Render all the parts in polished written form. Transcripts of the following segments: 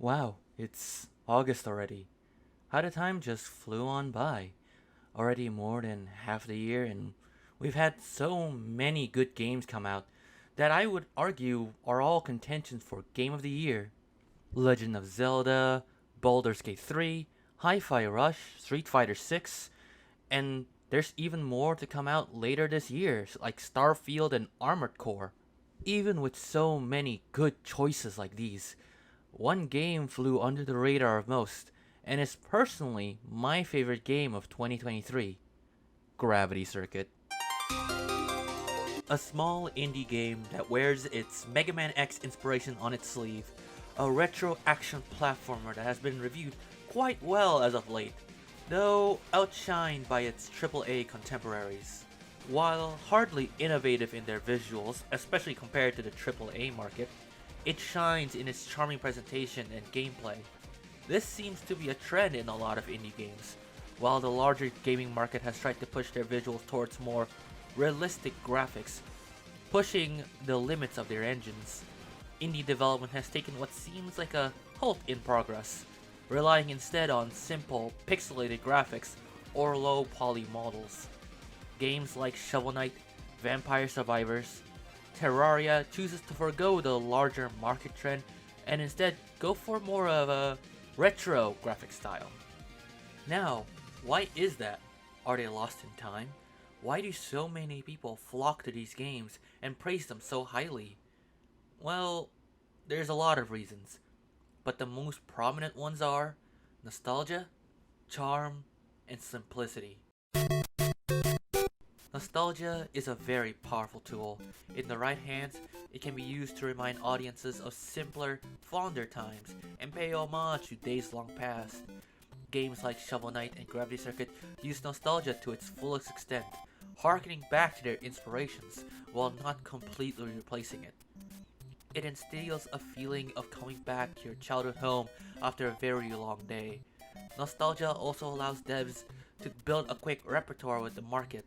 Wow, it's August already. How the time just flew on by. Already more than half the year, and we've had so many good games come out that I would argue are all contentions for Game of the Year. Legend of Zelda, Baldur's Gate 3, Hi-Fi Rush, Street Fighter 6, and there's even more to come out later this year, like Starfield and Armored Core. Even with so many good choices like these, one game flew under the radar of most, and is personally my favorite game of 2023, Gravity Circuit. A small indie game that wears its Mega Man X inspiration on its sleeve, a retro action platformer that has been reviewed quite well as of late, though outshined by its AAA contemporaries. While hardly innovative in their visuals, especially compared to the AAA market, it shines in its charming presentation and gameplay. This seems to be a trend in a lot of indie games. While the larger gaming market has tried to push their visuals towards more realistic graphics, pushing the limits of their engines, indie development has taken what seems like a halt in progress, relying instead on simple, pixelated graphics or low poly models. Games like Shovel Knight, Vampire Survivors, Terraria chooses to forego the larger market trend and instead go for more of a retro graphic style. Now, why is that? Are they lost in time? Why do so many people flock to these games and praise them so highly? Well, there's a lot of reasons, but the most prominent ones are nostalgia, charm, and simplicity. Nostalgia is a very powerful tool. In the right hands, it can be used to remind audiences of simpler, fonder times and pay homage to days long past. Games like Shovel Knight and Gravity Circuit use nostalgia to its fullest extent, harkening back to their inspirations while not completely replacing it. It instills a feeling of coming back to your childhood home after a very long day. Nostalgia also allows devs to build a quick repertoire with the market.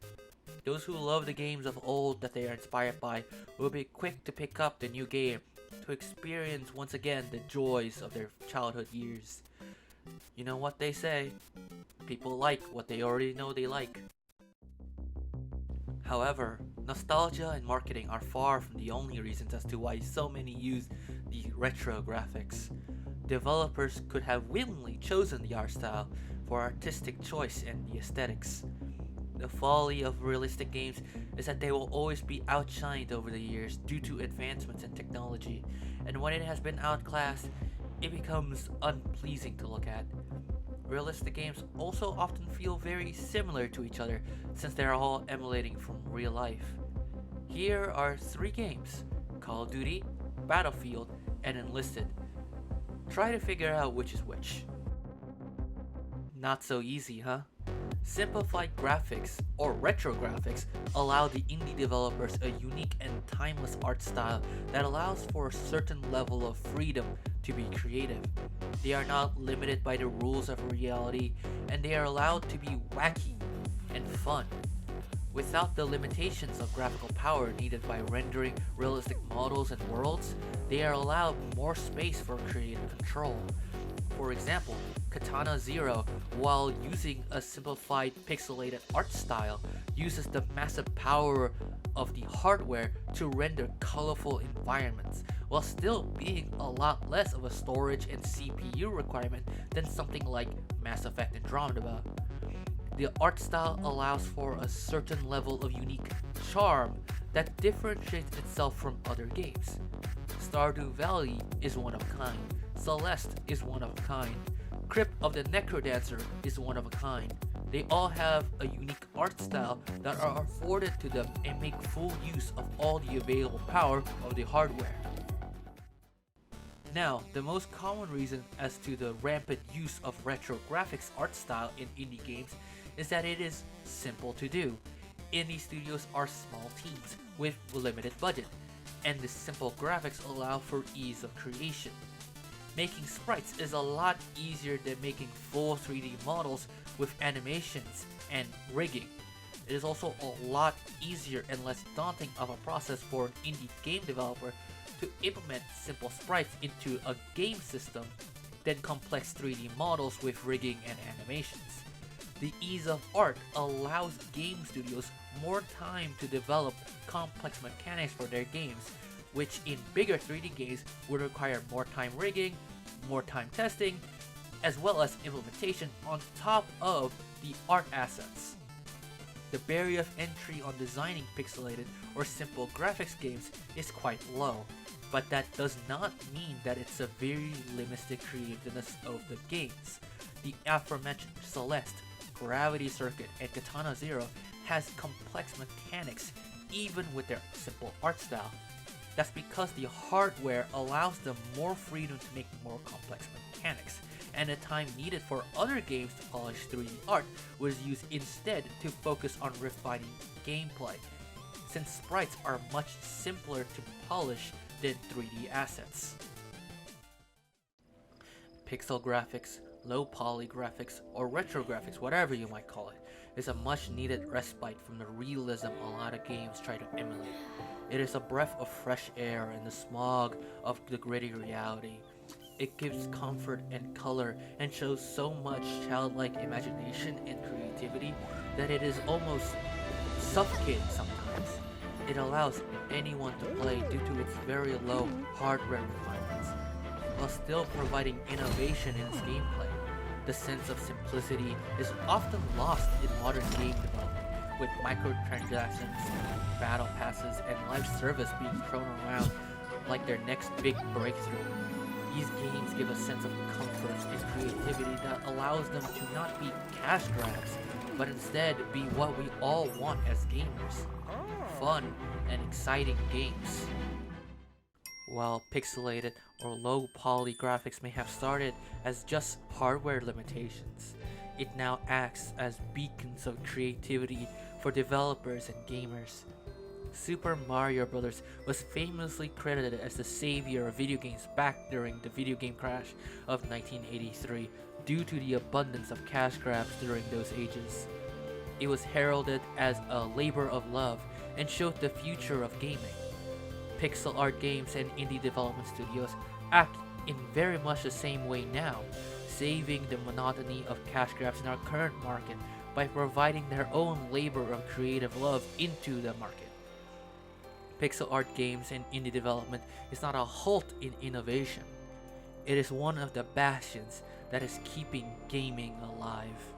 Those who love the games of old that they are inspired by will be quick to pick up the new game to experience once again the joys of their childhood years. You know what they say? People like what they already know they like. However, nostalgia and marketing are far from the only reasons as to why so many use the retro graphics. Developers could have willingly chosen the art style for artistic choice and the aesthetics. The folly of realistic games is that they will always be outshined over the years due to advancements in technology, and when it has been outclassed, it becomes unpleasing to look at. Realistic games also often feel very similar to each other since they are all emulating from real life. Here are three games: Call of Duty, Battlefield, and Enlisted. Try to figure out which is which. Not so easy, huh? Simplified graphics, or retro graphics, allow the indie developers a unique and timeless art style that allows for a certain level of freedom to be creative. They are not limited by the rules of reality, and they are allowed to be wacky and fun. Without the limitations of graphical power needed by rendering realistic models and worlds, they are allowed more space for creative control. For example, Katana Zero, while using a simplified pixelated art style, uses the massive power of the hardware to render colorful environments, while still being a lot less of a storage and CPU requirement than something like Mass Effect Andromeda. The art style allows for a certain level of unique charm that differentiates itself from other games. Stardew Valley is one of a kind, Celeste is one of a kind, Crypt of the Necrodancer is one of a kind. They all have a unique art style that are afforded to them and make full use of all the available power of the hardware. Now, the most common reason as to the rampant use of retro graphics art style in indie games is that it is simple to do. Indie studios are small teams with limited budget, and the simple graphics allow for ease of creation. Making sprites is a lot easier than making full 3D models with animations and rigging. It is also a lot easier and less daunting of a process for an indie game developer to implement simple sprites into a game system than complex 3D models with rigging and animations. The ease of art allows game studios more time to develop complex mechanics for their games, which in bigger 3D games would require more time rigging, more time testing, as well as implementation on top of the art assets. The barrier of entry on designing pixelated or simple graphics games is quite low, but that does not mean that it severely limits the creativeness of the games. The aforementioned Celeste, Gravity Circuit, and Katana Zero has complex mechanics even with their simple art style. That's because the hardware allows them more freedom to make more complex mechanics, and the time needed for other games to polish 3D art was used instead to focus on refining gameplay, since sprites are much simpler to polish than 3D assets. Pixel graphics, low poly graphics, or retro graphics, whatever you might call it, is a much needed respite from the realism a lot of games try to emulate. It is a breath of fresh air in the smog of the gritty reality. It gives comfort and color and shows so much childlike imagination and creativity that it is almost suffocating sometimes. It allows anyone to play due to its very low hardware requirements, while still providing innovation in its gameplay. The sense of simplicity is often lost in modern game development, with microtransactions, battle passes, and live service being thrown around like their next big breakthrough. These games give a sense of comfort and creativity that allows them to not be cash grabs, but instead be what we all want as gamers: fun and exciting games. While pixelated or low poly graphics may have started as just hardware limitations, it now acts as beacons of creativity for developers and gamers. Super Mario Bros. Was famously credited as the savior of video games back during the video game crash of 1983 due to the abundance of cash grabs during those ages. It was heralded as a labor of love and showed the future of gaming. Pixel art games and indie development studios act in very much the same way now, saving the monotony of cash grabs in our current market by providing their own labor of creative love into the market. Pixel art games and indie development is not a halt in innovation. It is one of the bastions that is keeping gaming alive.